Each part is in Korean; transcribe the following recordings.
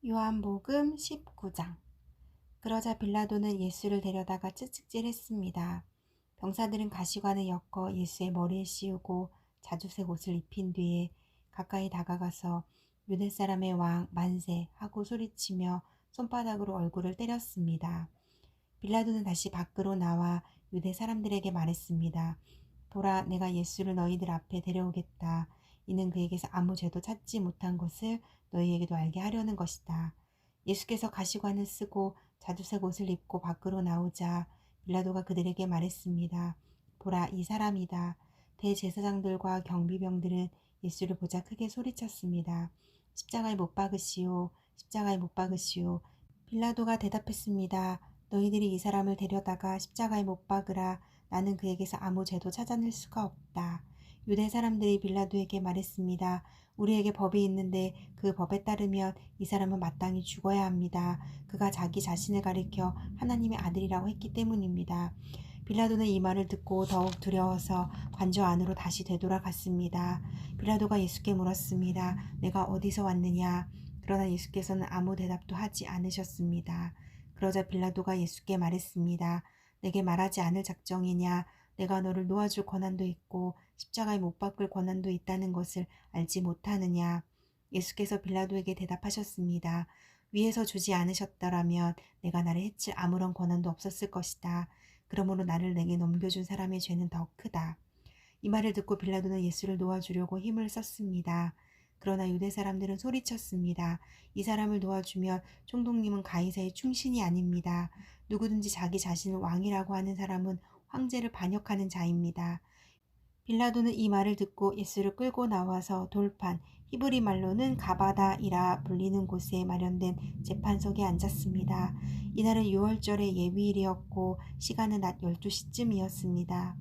요한복음 19장. 그러자 빌라도는 예수를 데려다가 채찍질했습니다. 병사들은 가시관을 엮어 예수의 머리에 씌우고 자주색 옷을 입힌 뒤에 가까이 다가가서 유대 사람의 왕 만세 하고 소리치며 손바닥으로 얼굴을 때렸습니다. 빌라도는 다시 밖으로 나와 유대 사람들에게 말했습니다. 보라, 내가 예수를 너희들 앞에 데려오겠다. 이는 그에게서 아무 죄도 찾지 못한 것을 너희에게도 알게 하려는 것이다. 예수께서 가시관을 쓰고 자주색 옷을 입고 밖으로 나오자 빌라도가 그들에게 말했습니다. 보라, 이 사람이다. 대제사장들과 경비병들은 예수를 보자 크게 소리쳤습니다. 십자가에 못 박으시오. 십자가에 못 박으시오. 빌라도가 대답했습니다. 너희들이 이 사람을 데려다가 십자가에 못 박으라. 나는 그에게서 아무 죄도 찾아낼 수가 없다. 유대 사람들이 빌라도에게 말했습니다. 우리에게 법이 있는데 그 법에 따르면 이 사람은 마땅히 죽어야 합니다. 그가 자기 자신을 가리켜 하나님의 아들이라고 했기 때문입니다. 빌라도는 이 말을 듣고 더욱 두려워서 관저 안으로 다시 되돌아갔습니다. 빌라도가 예수께 물었습니다. 내가 어디서 왔느냐? 그러나 예수께서는 아무 대답도 하지 않으셨습니다. 그러자 빌라도가 예수께 말했습니다. 내게 말하지 않을 작정이냐? 내가 너를 놓아줄 권한도 있고 십자가에 못 박을 권한도 있다는 것을 알지 못하느냐? 예수께서 빌라도에게 대답하셨습니다. 위에서 주지 않으셨더라면 내가 나를 해칠 아무런 권한도 없었을 것이다. 그러므로 나를 내게 넘겨준 사람의 죄는 더 크다. 이 말을 듣고 빌라도는 예수를 놓아주려고 힘을 썼습니다. 그러나 유대 사람들은 소리쳤습니다. 이 사람을 놓아주면 총독님은 가이사의 충신이 아닙니다. 누구든지 자기 자신을 왕이라고 하는 사람은 황제를 반역하는 자입니다. 빌라도는 이 말을 듣고 예수를 끌고 나와서 돌판, 히브리 말로는 가바다이라 불리는 곳에 마련된 재판석에 앉았습니다. 이날은 6월절의 예비일이었고 시간은 낮 12시쯤이었습니다.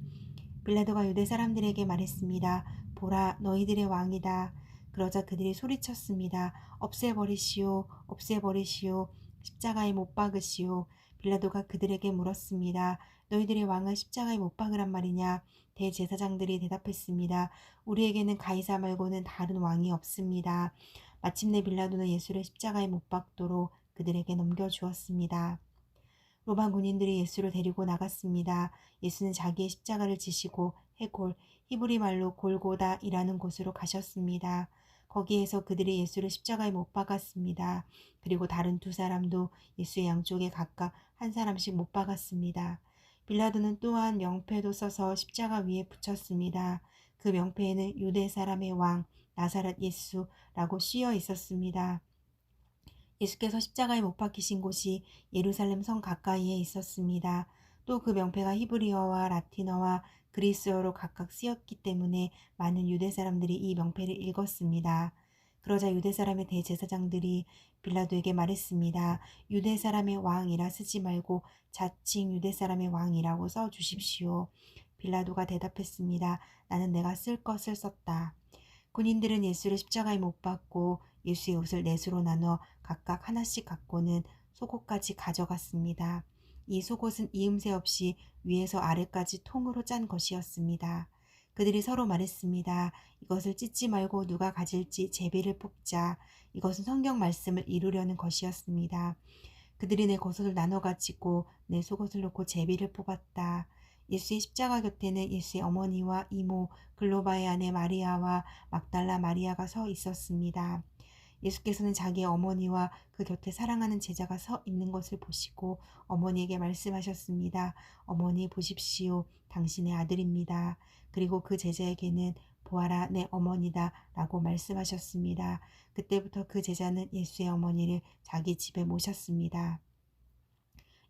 빌라도가 유대 사람들에게 말했습니다. 보라, 너희들의 왕이다. 그러자 그들이 소리쳤습니다. 없애버리시오, 없애버리시오, 십자가에 못 박으시오. 빌라도가 그들에게 물었습니다. 너희들의 왕을 십자가에 못 박으란 말이냐? 대제사장들이 대답했습니다. 우리에게는 가이사 말고는 다른 왕이 없습니다. 마침내 빌라도는 예수를 십자가에 못 박도록 그들에게 넘겨주었습니다. 로마 군인들이 예수를 데리고 나갔습니다. 예수는 자기의 십자가를 지시고 해골, 히브리 말로 골고다이라는 곳으로 가셨습니다. 거기에서 그들이 예수를 십자가에 못 박았습니다. 그리고 다른 두 사람도 예수의 양쪽에 각각 한 사람씩 못 박았습니다. 빌라도는 또한 명패도 써서 십자가 위에 붙였습니다. 그 명패에는 유대 사람의 왕 나사렛 예수라고 쓰여 있었습니다. 예수께서 십자가에 못 박히신 곳이 예루살렘 성 가까이에 있었습니다. 또 그 명패가 히브리어와 라틴어와 그리스어로 각각 쓰였기 때문에 많은 유대 사람들이 이 명패를 읽었습니다. 그러자 유대 사람의 대제사장들이 빌라도에게 말했습니다. 유대 사람의 왕이라 쓰지 말고 자칭 유대 사람의 왕이라고 써 주십시오. 빌라도가 대답했습니다. 나는 내가 쓸 것을 썼다. 군인들은 예수를 십자가에 못 박고 예수의 옷을 넷으로 나눠 각각 하나씩 갖고는 속옷까지 가져갔습니다. 이 속옷은 이음새 없이 위에서 아래까지 통으로 짠 것이었습니다. 그들이 서로 말했습니다. 이것을 찢지 말고 누가 가질지 제비를 뽑자. 이것은 성경 말씀을 이루려는 것이었습니다. 그들이 내 겉옷을 나눠 가지고 내 속옷을 놓고 제비를 뽑았다. 예수의 십자가 곁에는 예수의 어머니와 이모 글로바의 아내 마리아와 막달라 마리아가 서 있었습니다. 예수께서는 자기의 어머니와 그 곁에 사랑하는 제자가 서 있는 것을 보시고 어머니에게 말씀하셨습니다. 어머니 보십시오. 당신의 아들입니다. 그리고 그 제자에게는 보아라 내 어머니다 라고 말씀하셨습니다. 그때부터 그 제자는 예수의 어머니를 자기 집에 모셨습니다.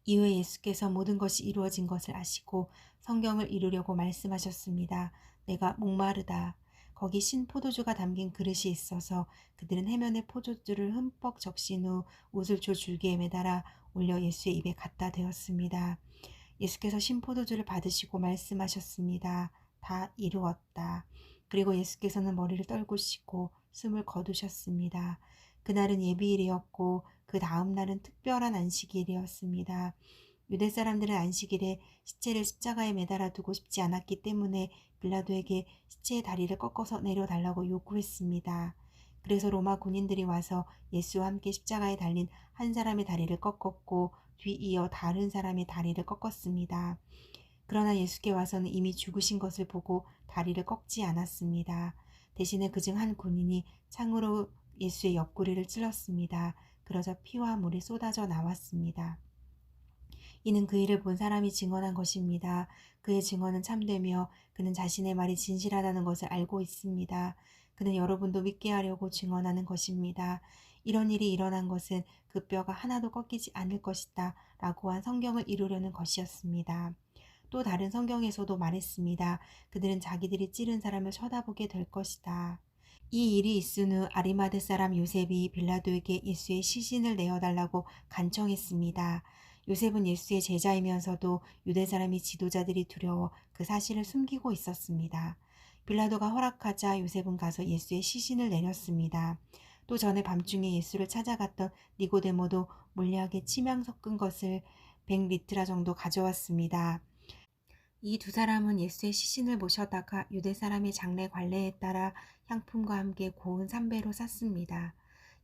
이후에 예수께서 모든 것이 이루어진 것을 아시고 성경을 이루려고 말씀하셨습니다. 내가 목마르다. 거기 신 포도주가 담긴 그릇이 있어서 그들은 해면에 포도주를 흠뻑 적신 후 옷을 조 줄기에 매달아 올려 예수의 입에 갖다 대었습니다. 예수께서 신 포도주를 받으시고 말씀하셨습니다. 다 이루었다. 그리고 예수께서는 머리를 떨구시고 숨을 거두셨습니다. 그날은 예비일이었고 그 다음 날은 특별한 안식일이었습니다. 유대 사람들은 안식일에 시체를 십자가에 매달아 두고 싶지 않았기 때문에 빌라도에게 시체의 다리를 꺾어서 내려달라고 요구했습니다. 그래서 로마 군인들이 와서 예수와 함께 십자가에 달린 한 사람의 다리를 꺾었고 뒤이어 다른 사람의 다리를 꺾었습니다. 그러나 예수께 와서는 이미 죽으신 것을 보고 다리를 꺾지 않았습니다. 대신에 그중 한 군인이 창으로 예수의 옆구리를 찔렀습니다. 그러자 피와 물이 쏟아져 나왔습니다. 이는 그 일을 본 사람이 증언한 것입니다. 그의 증언은 참되며 그는 자신의 말이 진실하다는 것을 알고 있습니다. 그는 여러분도 믿게 하려고 증언하는 것입니다. 이런 일이 일어난 것은 그 뼈가 하나도 꺾이지 않을 것이다 라고 한 성경을 이루려는 것이었습니다. 또 다른 성경에서도 말했습니다. 그들은 자기들이 찌른 사람을 쳐다보게 될 것이다. 이 일이 있은 후 아리마대 사람 요셉이 빌라도에게 예수의 시신을 내어달라고 간청했습니다. 요셉은 예수의 제자이면서도 유대 사람이 지도자들이 두려워 그 사실을 숨기고 있었습니다. 빌라도가 허락하자 요셉은 가서 예수의 시신을 내렸습니다. 또 전에 밤중에 예수를 찾아갔던 니고데모도 몰약에 침향 섞은 것을 100리트라 정도 가져왔습니다. 이 두 사람은 예수의 시신을 모셔다가 유대 사람의 장례 관례에 따라 향품과 함께 고운 삼배로 쌌습니다.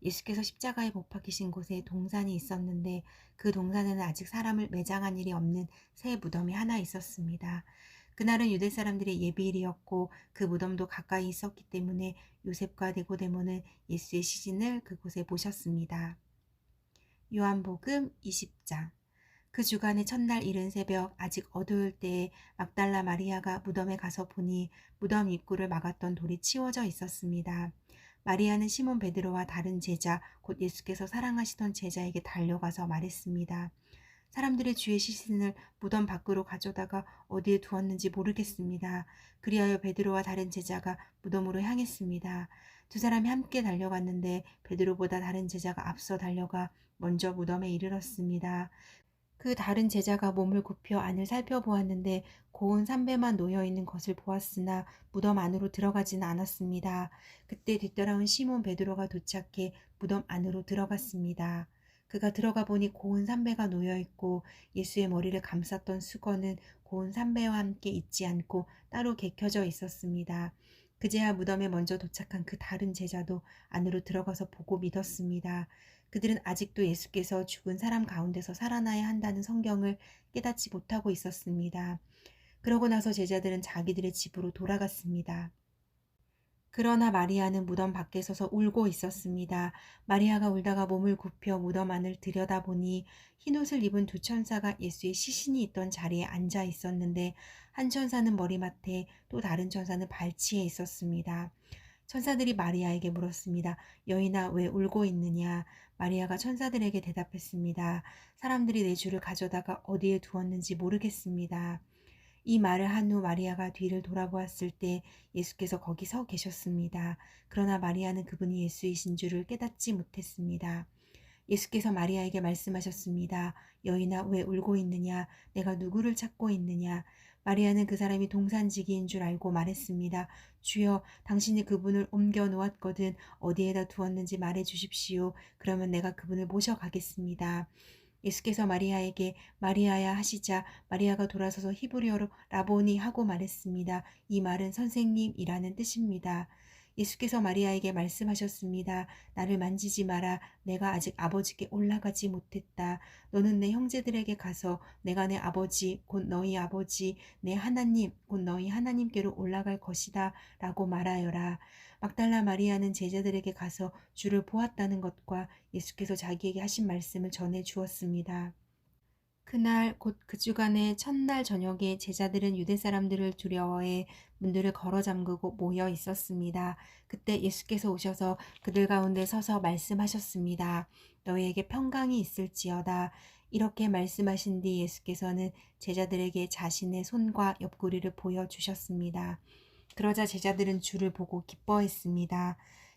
예수께서 십자가에 못 박히신 곳에 동산이 있었는데 그 동산에는 아직 사람을 매장한 일이 없는 새 무덤이 하나 있었습니다. 그날은 유대 사람들의 예비일이었고 그 무덤도 가까이 있었기 때문에 요셉과 니고데모는 예수의 시신을 그곳에 모셨습니다. 요한복음 20장. 그 주간의 첫날 이른 새벽 아직 어두울 때에 막달라 마리아가 무덤에 가서 보니 무덤 입구를 막았던 돌이 치워져 있었습니다. 마리아는 시몬 베드로와 다른 제자, 곧 예수께서 사랑하시던 제자에게 달려가서 말했습니다. 사람들이 주의 시신을 무덤 밖으로 가져다가 어디에 두었는지 모르겠습니다. 그리하여 베드로와 다른 제자가 무덤으로 향했습니다. 두 사람이 함께 달려갔는데 베드로보다 다른 제자가 앞서 달려가 먼저 무덤에 이르렀습니다. 그 다른 제자가 몸을 굽혀 안을 살펴보았는데 고운 삼배만 놓여있는 것을 보았으나 무덤 안으로 들어가지는 않았습니다. 그때 뒤따라온 시몬 베드로가 도착해 무덤 안으로 들어갔습니다. 그가 들어가 보니 고운 삼배가 놓여있고 예수의 머리를 감쌌던 수건은 고운 삼배와 함께 있지 않고 따로 개켜져 있었습니다. 그제야 무덤에 먼저 도착한 그 다른 제자도 안으로 들어가서 보고 믿었습니다. 그들은 아직도 예수께서 죽은 사람 가운데서 살아나야 한다는 성경을 깨닫지 못하고 있었습니다. 그러고 나서 제자들은 자기들의 집으로 돌아갔습니다. 그러나 마리아는 무덤 밖에 서서 울고 있었습니다. 마리아가 울다가 몸을 굽혀 무덤 안을 들여다보니 흰옷을 입은 두 천사가 예수의 시신이 있던 자리에 앉아 있었는데 한 천사는 머리맡에 또 다른 천사는 발치에 있었습니다. 천사들이 마리아에게 물었습니다. 여인아, 왜 울고 있느냐? 마리아가 천사들에게 대답했습니다. 사람들이 내 주를 가져다가 어디에 두었는지 모르겠습니다. 이 말을 한 후 마리아가 뒤를 돌아보았을 때 예수께서 거기 서 계셨습니다. 그러나 마리아는 그분이 예수이신 줄을 깨닫지 못했습니다. 예수께서 마리아에게 말씀하셨습니다. 여인아, 왜 울고 있느냐? 내가 누구를 찾고 있느냐? 마리아는 그 사람이 동산지기인 줄 알고 말했습니다. 주여, 당신이 그분을 옮겨 놓았거든 어디에다 두었는지 말해 주십시오. 그러면 내가 그분을 모셔가겠습니다. 예수께서 마리아에게 마리아야 하시자 마리아가 돌아서서 히브리어로 라보니 하고 말했습니다. 이 말은 선생님이라는 뜻입니다. 예수께서 마리아에게 말씀하셨습니다. 나를 만지지 마라. 내가 아직 아버지께 올라가지 못했다. 너는 내 형제들에게 가서 내가 내 아버지 곧 너희 아버지 내 하나님 곧 너희 하나님께로 올라갈 것이다 라고 말하여라. 막달라 마리아는 제자들에게 가서 주를 보았다는 것과 예수께서 자기에게 하신 말씀을 전해 주었습니다. 그날 곧 그 주간의 첫날 저녁에 제자들은 유대 사람들을 두려워해 문들을 걸어 잠그고 모여 있었습니다. 그때 예수께서 오셔서 그들 가운데 서서 말씀하셨습니다. 너희에게 평강이 있을지어다. 이렇게 말씀하신 뒤 예수께서는 제자들에게 자신의 손과 옆구리를 보여주셨습니다. 그러자 제자들은 주를 보고 기뻐했습니다.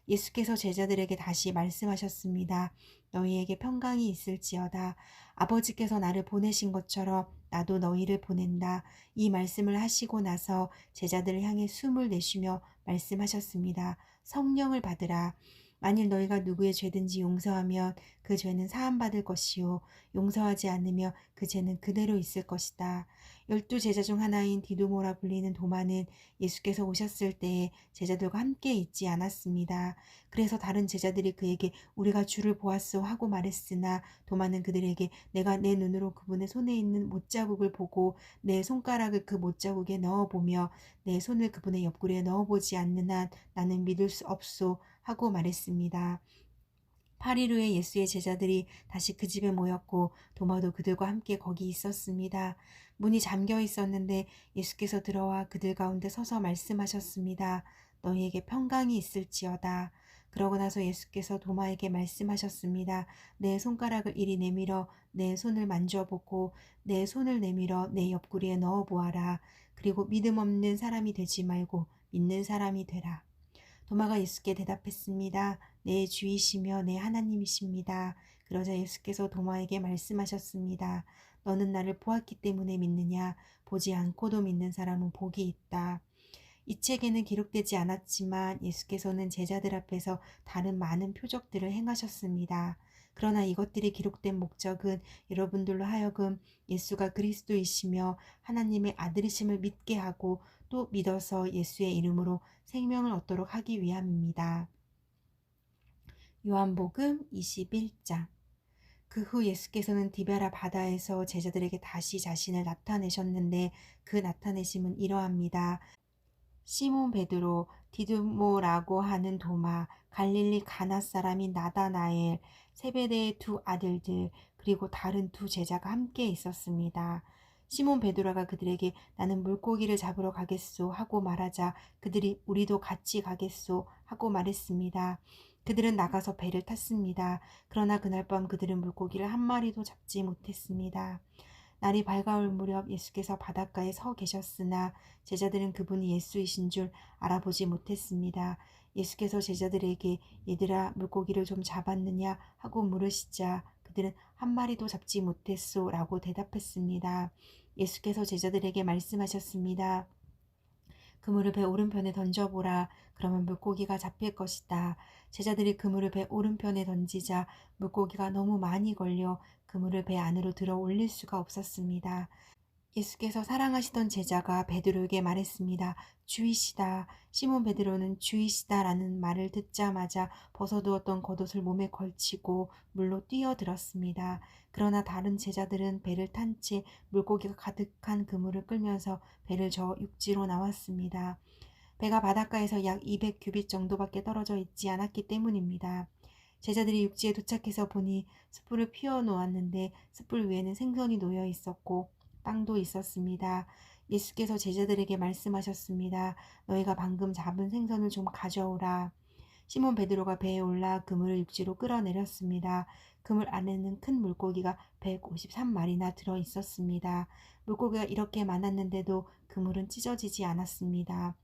예수께서 제자들에게 다시 말씀하셨습니다. 너희에게 평강이 있을지어다. 아버지께서 나를 보내신 것처럼 나도 너희를 보낸다. 이 말씀을 하시고 나서 제자들을 향해 숨을 내쉬며 말씀하셨습니다. 성령을 받으라. 만일 너희가 누구의 죄든지 용서하면 그 죄는 사함받을 것이요 용서하지 않으며 그 죄는 그대로 있을 것이다. 12 제자 중 하나인 디두모라 불리는 도마는 예수께서 오셨을 때에 제자들과 함께 있지 않았습니다. 그래서 다른 제자들이 그에게 우리가 주를 보았소 하고 말했으나 도마는 그들에게 내가 내 눈으로 그분의 손에 있는 못자국을 보고 내 손가락을 그 못자국에 넣어보며 내 손을 그분의 옆구리에 넣어보지 않는 한 나는 믿을 수 없소 하고 말했습니다. 8일 후에 예수의 제자들이 다시 그 집에 모였고 도마도 그들과 함께 거기 있었습니다. 문이 잠겨 있었는데 예수께서 들어와 그들 가운데 서서 말씀하셨습니다. 너희에게 평강이 있을지어다. 그러고 나서 예수께서 도마에게 말씀하셨습니다. 내 손가락을 이리 내밀어 내 손을 만져 보고 내 손을 내밀어 내 옆구리에 넣어 보아라. 그리고 믿음 없는 사람이 되지 말고 믿는 사람이 되라. 도마가 예수께 대답했습니다. 내 주이시며 내 하나님이십니다. 그러자 예수께서 도마에게 말씀하셨습니다. 너는 나를 보았기 때문에 믿느냐? 보지 않고도 믿는 사람은 복이 있다. 이 책에는 기록되지 않았지만 예수께서는 제자들 앞에서 다른 많은 표적들을 행하셨습니다. 그러나 이것들이 기록된 목적은 여러분들로 하여금 예수가 그리스도이시며 하나님의 아들이심을 믿게 하고 또 믿어서 예수의 이름으로 생명을 얻도록 하기 위함입니다. 요한복음 21장. 그 후 예수께서는 디베라 바다에서 제자들에게 다시 자신을 나타내셨는데 그 나타내심은 이러합니다. 시몬 베드로, 디두모라고 하는 도마, 갈릴리 가나 사람인 나다나엘, 세베대의 2 아들들, 그리고 다른 2 제자가 함께 있었습니다. 시몬 베드로가 그들에게 나는 물고기를 잡으러 가겠소 하고 말하자 그들이 우리도 같이 가겠소 하고 말했습니다. 그들은 나가서 배를 탔습니다. 그러나 그날 밤 그들은 물고기를 한 마리도 잡지 못했습니다. 날이 밝아올 무렵 예수께서 바닷가에 서 계셨으나 제자들은 그분이 예수이신 줄 알아보지 못했습니다. 예수께서 제자들에게 얘들아 물고기를 좀 잡았느냐 하고 물으시자 그들은 한 마리도 잡지 못했소 라고 대답했습니다. 예수께서 제자들에게 말씀하셨습니다. 그물을 배 오른편에 던져보라. 그러면 물고기가 잡힐 것이다. 제자들이 그물을 배 오른편에 던지자 물고기가 너무 많이 걸려 그물을 배 안으로 들어 올릴 수가 없었습니다. 예수께서 사랑하시던 제자가 베드로에게 말했습니다. 주이시다. 시몬 베드로는 주이시다라는 말을 듣자마자 벗어두었던 겉옷을 몸에 걸치고 물로 뛰어들었습니다. 그러나 다른 제자들은 배를 탄 채 물고기가 가득한 그물을 끌면서 배를 저어 육지로 나왔습니다. 배가 바닷가에서 약 200규빗 정도밖에 떨어져 있지 않았기 때문입니다. 제자들이 육지에 도착해서 보니 숯불을 피워 놓았는데 숯불 위에는 생선이 놓여 있었고 빵도 있었습니다. 예수께서 제자들에게 말씀하셨습니다. 너희가 방금 잡은 생선을 좀 가져오라. 시몬 베드로가 배에 올라 그물을 육지로 끌어내렸습니다. 그물 안에는 큰 물고기가 153마리나 들어 있었습니다. 물고기가 이렇게 많았는데도 그물은 찢어지지 않았습니다.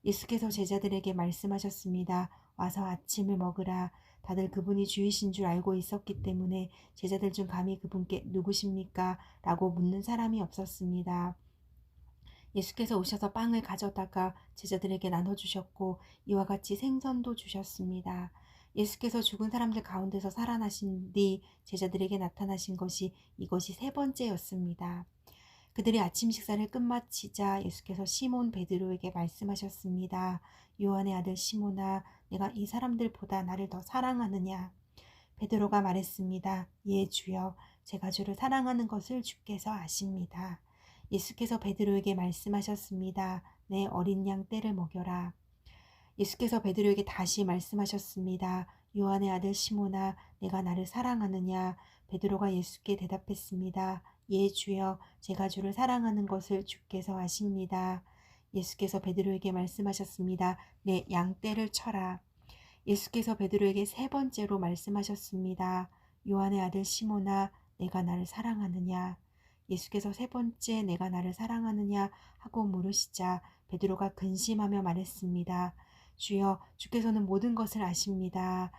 예수께서 제자들에게 말씀하셨습니다. 와서 아침을 먹으라. 다들 그분이 주이신 줄 알고 있었기 때문에 제자들 중 감히 그분께 누구십니까? 라고 묻는 사람이 없었습니다. 예수께서 오셔서 빵을 가져다가 제자들에게 나눠주셨고 이와 같이 생선도 주셨습니다. 예수께서 죽은 사람들 가운데서 살아나신 뒤 제자들에게 나타나신 것이 이것이 3번째였습니다. 그들이 아침 식사를 끝마치자 예수께서 시몬 베드로에게 말씀하셨습니다. 요한의 아들 시몬아, 내가 이 사람들보다 나를 더 사랑하느냐? 베드로가 말했습니다. 예, 주여, 제가 주를 사랑하는 것을 주께서 아십니다. 예수께서 베드로에게 말씀하셨습니다. 내 어린 양 떼를 먹여라. 예수께서 베드로에게 다시 말씀하셨습니다. 요한의 아들 시몬아, 내가 나를 사랑하느냐? 베드로가 예수께 대답했습니다. 예, 주여, 제가 주를 사랑하는 것을 주께서 아십니다. 예수께서 베드로에게 말씀하셨습니다. 내 양떼를 쳐라. 예수께서 베드로에게 3번째로 말씀하셨습니다. 요한의 아들 시몬아, 내가 나를 사랑하느냐? 예수께서 3번째 내가 나를 사랑하느냐 하고 물으시자 베드로가 근심하며 말했습니다. 주여, 주께서는 모든 것을 아십니다.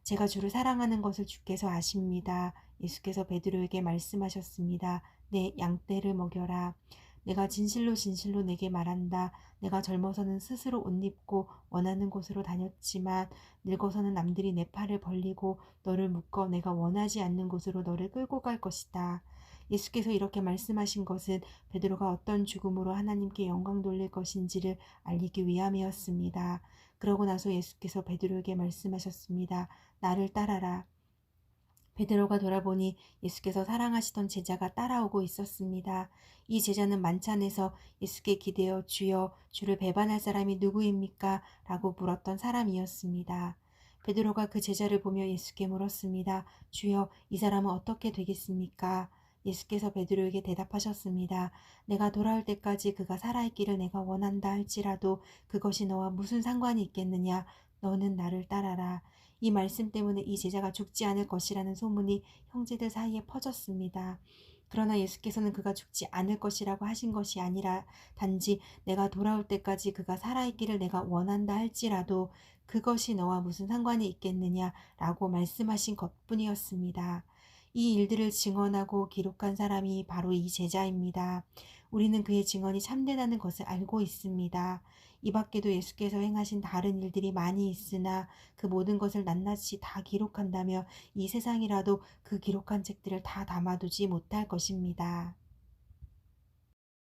제가 주를 사랑하는 것을 주께서 아십니다. 예수께서 베드로에게 말씀하셨습니다. 내 양떼를 먹여라. 내가 진실로 진실로 내게 말한다. 내가 젊어서는 스스로 옷 입고 원하는 곳으로 다녔지만 늙어서는 남들이 내 팔을 벌리고 너를 묶어 내가 원하지 않는 곳으로 너를 끌고 갈 것이다. 예수께서 이렇게 말씀하신 것은 베드로가 어떤 죽음으로 하나님께 영광 돌릴 것인지를 알리기 위함이었습니다. 그러고 나서 예수께서 베드로에게 말씀하셨습니다. 나를 따라라. 베드로가 돌아보니 예수께서 사랑하시던 제자가 따라오고 있었습니다. 이 제자는 만찬에서 예수께 기대어 주여, 주를 배반할 사람이 누구입니까? 라고 물었던 사람이었습니다. 베드로가 그 제자를 보며 예수께 물었습니다. 주여, 이 사람은 어떻게 되겠습니까? 예수께서 베드로에게 대답하셨습니다. 내가 돌아올 때까지 그가 살아있기를 내가 원한다 할지라도 그것이 너와 무슨 상관이 있겠느냐? 너는 나를 따라라. 이 말씀 때문에 이 제자가 죽지 않을 것이라는 소문이 형제들 사이에 퍼졌습니다. 그러나 예수께서는 그가 죽지 않을 것이라고 하신 것이 아니라 단지 내가 돌아올 때까지 그가 살아있기를 내가 원한다 할지라도 그것이 너와 무슨 상관이 있겠느냐라고 말씀하신 것뿐이었습니다. 이 일들을 증언하고 기록한 사람이 바로 이 제자입니다. 우리는 그의 증언이 참되다는 것을 알고 있습니다. 이 밖에도 예수께서 행하신 다른 일들이 많이 있으나 그 모든 것을 낱낱이 다 기록한다며 이 세상이라도 그 기록한 책들을 다 담아두지 못할 것입니다.